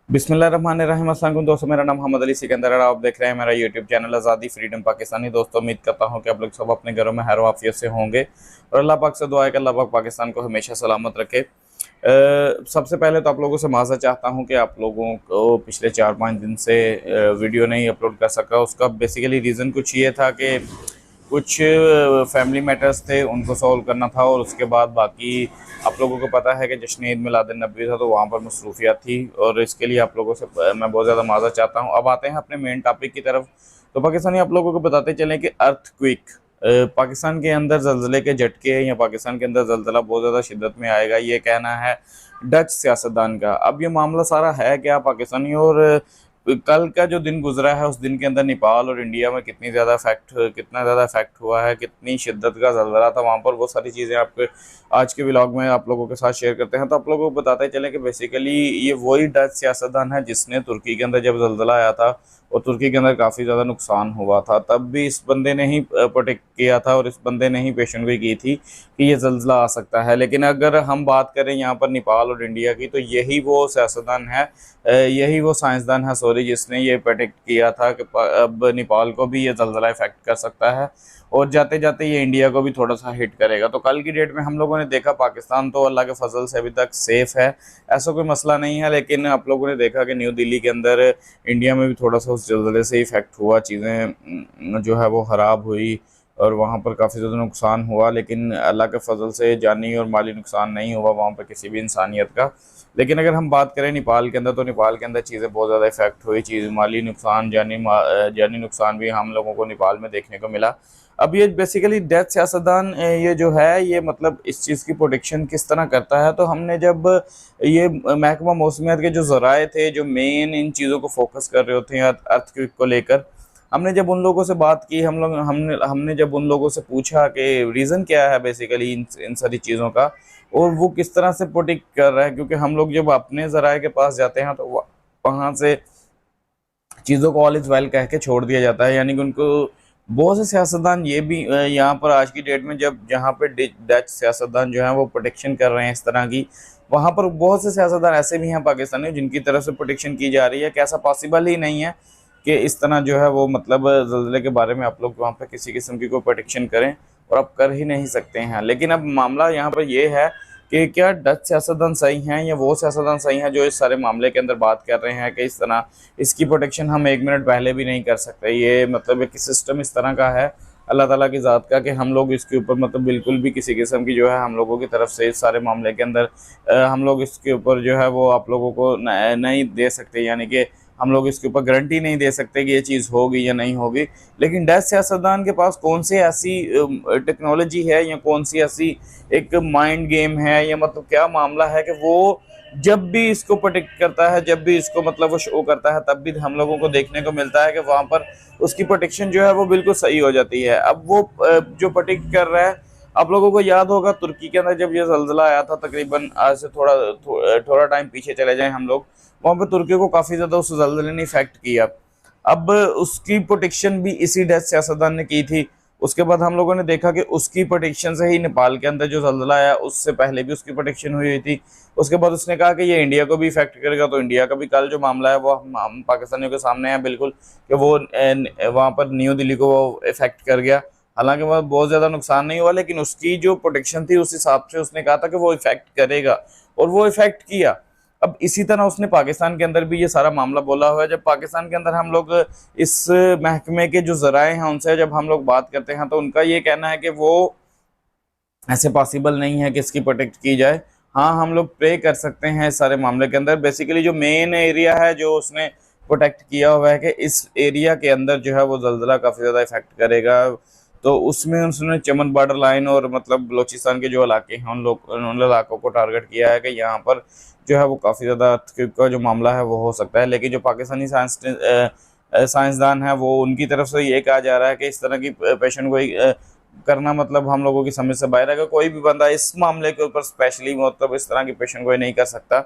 बिस्मिल्लाहिर्रहमानिर्रहीम। अस्सलाम वालेकुम दोस्तों, मेरा नाम मोहम्मद अली सिकंदर है। आप देख रहे हैं मेरा यूट्यूब चैनल आज़ादी फ्रीडम पाकिस्तानी। दोस्तों, उम्मीद करता हूं कि आप लोग सब अपने घरों में खैर वाफियत से होंगे और अल्लाह पाक से दुआ है कि अल्लाह पाक पाकिस्तान को हमेशा सलामत रखे। सबसे पहले तो आप लोगों से माज़रत चाहता हूं कि आप लोगों को पिछले 4-5 दिन से वीडियो नहीं अपलोड कर सका। उसका बेसिकली रीज़न कुछ ये था कि कुछ फैमिली मैटर्स थे, उनको सॉल्व करना था, और उसके बाद बाकी आप लोगों को पता है कि जश्न ईद मिलाद-उन-नबी था, तो वहाँ पर मसरूफियात थी, और इसके लिए आप लोगों से मैं बहुत ज़्यादा माज़रत चाहता हूँ। अब आते हैं अपने मेन टॉपिक की तरफ। तो पाकिस्तानी आप लोगों को बताते चलें कि अर्थक्वेक, पाकिस्तान के अंदर ज़लज़ले के झटके या पाकिस्तान के अंदर ज़लज़ला बहुत ज़्यादा शिद्दत में आएगा, ये कहना है डच सियासतदान का। अब ये मामला सारा है क्या पाकिस्तानी, और कल का जो दिन गुजरा है उस दिन के अंदर नेपाल और इंडिया में कितना ज़्यादा इफेक्ट हुआ है, कितनी शिद्दत का ज़लज़ला था वहाँ पर, वो सारी चीज़ें आपके आज के व्लॉग में आप लोगों के साथ शेयर करते हैं। तो आप लोगों को बताते चलें कि बेसिकली ये वही डच सियासतदान है जिसने तुर्की के अंदर जब ज़लज़ला आया था और तुर्की के अंदर काफ़ी ज़्यादा नुकसान हुआ था, तब भी इस बंदे ने ही प्रोटेक्ट किया था और इस बंदे ने ही पेशेंटगोई की थी कि ये ज़लज़ला आ सकता है। लेकिन अगर हम बात करें यहाँ पर नेपाल और इंडिया की, तो यही वो सियासतदान है, यही वो साइंसदान है सॉरी, जिसने ये प्रेडिक्ट किया था कि अब नेपाल को भी ये ज़लज़ला इफेक्ट कर सकता है और जाते जाते ये इंडिया को भी थोड़ा सा हिट करेगा। तो कल की डेट में हम लोगों ने देखा पाकिस्तान तो अल्लाह के फजल से अभी तक सेफ़ है, ऐसा कोई मसला नहीं है। लेकिन आप लोगों ने देखा कि न्यू दिल्ली के अंदर इंडिया में भी थोड़ा सा उस ज़लज़ले से इफेक्ट हुआ, चीज़ें जो है वो ख़राब हुई और वहाँ पर काफ़ी ज़्यादा नुकसान हुआ। लेकिन अल्लाह के फजल से जानी और माली नुकसान नहीं हुआ वहाँ पर किसी भी इंसानियत का। लेकिन अगर हम बात करें नेपाल के अंदर, तो नेपाल के अंदर चीज़ें बहुत ज़्यादा इफेक्ट हुई, माली नुकसान, जानी नुकसान भी हम लोगों को नेपाल में देखने को मिला। अब ये बेसिकली डेथ सियासतदान ये जो है ये मतलब इस चीज़ की प्रोटेक्शन किस तरह करता है, तो हमने जब ये महकमा मौसमियात के जो ज़राए थे जो मेन इन चीज़ों को फोकस कर रहे होते हैं अर्थक्वेक को लेकर, हमने जब उन लोगों से बात की, हमने हमने जब उन लोगों से पूछा कि रीज़न क्या है बेसिकली इन सारी चीज़ों का और वो किस तरह से प्रोटेक्ट कर रहा है, क्योंकि हम लोग जब अपने ज़राए के पास जाते हैं तो वहाँ से चीज़ों को ऑल इज़ वेल कह के छोड़ दिया जाता है। यानी कि उनको बहुत से सियासतदान ये भी यहाँ पर आज की डेट में जब जहाँ पे डच सियासतदान जो हैं वो प्रोटेक्शन कर रहे हैं इस तरह की, वहाँ पर बहुत से सियासतदान ऐसे भी हैं पाकिस्तानी जिनकी तरफ से प्रोटेक्शन की जा रही है कि ऐसा पॉसिबल ही नहीं है कि इस तरह जो है वो मतलब ज़लज़ले के बारे में आप लोग वहाँ पे किसी किस्म की कोई प्रोटेक्शन करें, और आप कर ही नहीं सकते हैं। लेकिन अब मामला यहाँ पर ये है कि क्या डच सियासतदान सही हैं या वो सियासतदान सही हैं जो इस सारे मामले के अंदर बात कर रहे हैं कि इस तरह इसकी प्रोटेक्शन हम 1 मिनट पहले भी नहीं कर सकते। ये मतलब एक सिस्टम इस तरह का है अल्लाह ताला की ज़ात का कि हम लोग इसके ऊपर मतलब बिल्कुल भी किसी किस्म की जो है हम लोगों की तरफ से इस सारे मामले के अंदर हम लोग इसके ऊपर जो है वो आप लोगों को नहीं दे सकते, यानी कि हम लोग इसके ऊपर गारंटी नहीं दे सकते कि ये चीज़ होगी या नहीं होगी। लेकिन डच सियासतदान के पास कौन सी ऐसी टेक्नोलॉजी है या कौन सी ऐसी एक माइंड गेम है या मतलब क्या मामला है कि वो जब भी इसको प्रोटेक्ट करता है, जब भी इसको मतलब वो शो करता है, तब भी हम लोगों को देखने को मिलता है कि वहाँ पर उसकी प्रोटेक्शन जो है वो बिल्कुल सही हो जाती है। अब वो जो प्रोटेक्ट कर रहा है, आप लोगों को याद होगा तुर्की के अंदर जब ये ज़लज़ला आया था, तकरीबन आज से थोड़ा टाइम पीछे चले जाएं हम लोग, वहाँ पर तुर्की को काफ़ी ज़्यादा उस ज़लज़ले ने इफेक्ट किया। अब उसकी प्रोटेक्शन भी इसी डच सियासतदान ने की थी। उसके बाद हम लोगों ने देखा कि उसकी प्रोटेक्शन से ही नेपाल के अंदर जो ज़लज़ला आया उससे पहले भी उसकी प्रोटेक्शन हुई थी। उसके बाद उसने कहा कि ये इंडिया को भी इफेक्ट करेगा, तो इंडिया का भी कल जो मामला है वो हम पाकिस्तानियों के सामने है बिल्कुल कि वो वहाँ पर न्यू दिल्ली को वो इफेक्ट कर गया। हालांकि वह बहुत ज़्यादा नुकसान नहीं हुआ, लेकिन उसकी जो प्रोटेक्शन थी उस हिसाब से उसने कहा था कि वो इफेक्ट करेगा और वो इफेक्ट किया। अब इसी तरह उसने पाकिस्तान के अंदर भी ये सारा मामला बोला हुआ है। जब पाकिस्तान के अंदर हम लोग इस महकमे के जो ज़राए हैं उनसे जब हम लोग बात करते हैं, तो उनका ये कहना है कि वो ऐसे पॉसिबल नहीं है कि इसकी प्रोटेक्ट की जाए। हाँ, हम लोग प्रे कर सकते हैं इस सारे मामले के अंदर। बेसिकली जो मेन एरिया है जो उसने प्रोटेक्ट किया हुआ है कि इस एरिया के अंदर जो है वो ज़लज़ला काफ़ी ज़्यादा इफेक्ट करेगा, तो उसमें उसने चमन बॉर्डर लाइन और मतलब बलोचिस्तान के जो इलाके हैं उन इलाकों को टारगेट किया है कि यहाँ पर जो है वो काफ़ी ज़्यादा अर्थक्वेक का जो मामला है वो हो सकता है। लेकिन जो पाकिस्तानी साइंसदान है वो उनकी तरफ से ये कहा जा रहा है कि इस तरह की पेशेंट गोई करना मतलब हम लोगों की समझ से बाहर है कि कोई भी बंदा इस मामले के ऊपर स्पेशली मतलब इस तरह की पेशेंट गोई नहीं कर सकता।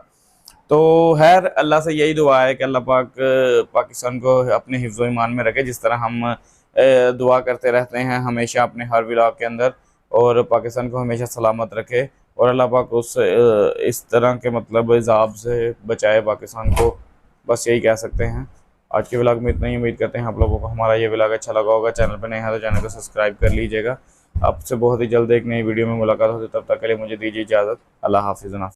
तो खैर अल्लाह से यही दुआ है कि अल्लाह पाक पाकिस्तान को अपने हिफ्ज़ ईमान में रखे, जिस तरह हम दुआ करते रहते हैं हमेशा अपने हर व्लॉग के अंदर, और पाकिस्तान को हमेशा सलामत रखे और अल्लाह पाक उस इस तरह के मतलब इज़ाब से बचाए पाकिस्तान को। बस यही कह सकते हैं। आज के व्लॉग में इतना ही। उम्मीद करते हैं आप लोगों को हमारा ये व्लॉग अच्छा लगा होगा। चैनल पर नए हैं तो चैनल को सब्सक्राइब कर लीजिएगा। आपसे बहुत ही जल्द एक नई वीडियो में मुलाकात होती है, तब तक के लिए मुझे दीजिए इजाज़त। अल्लाह हाफिज़।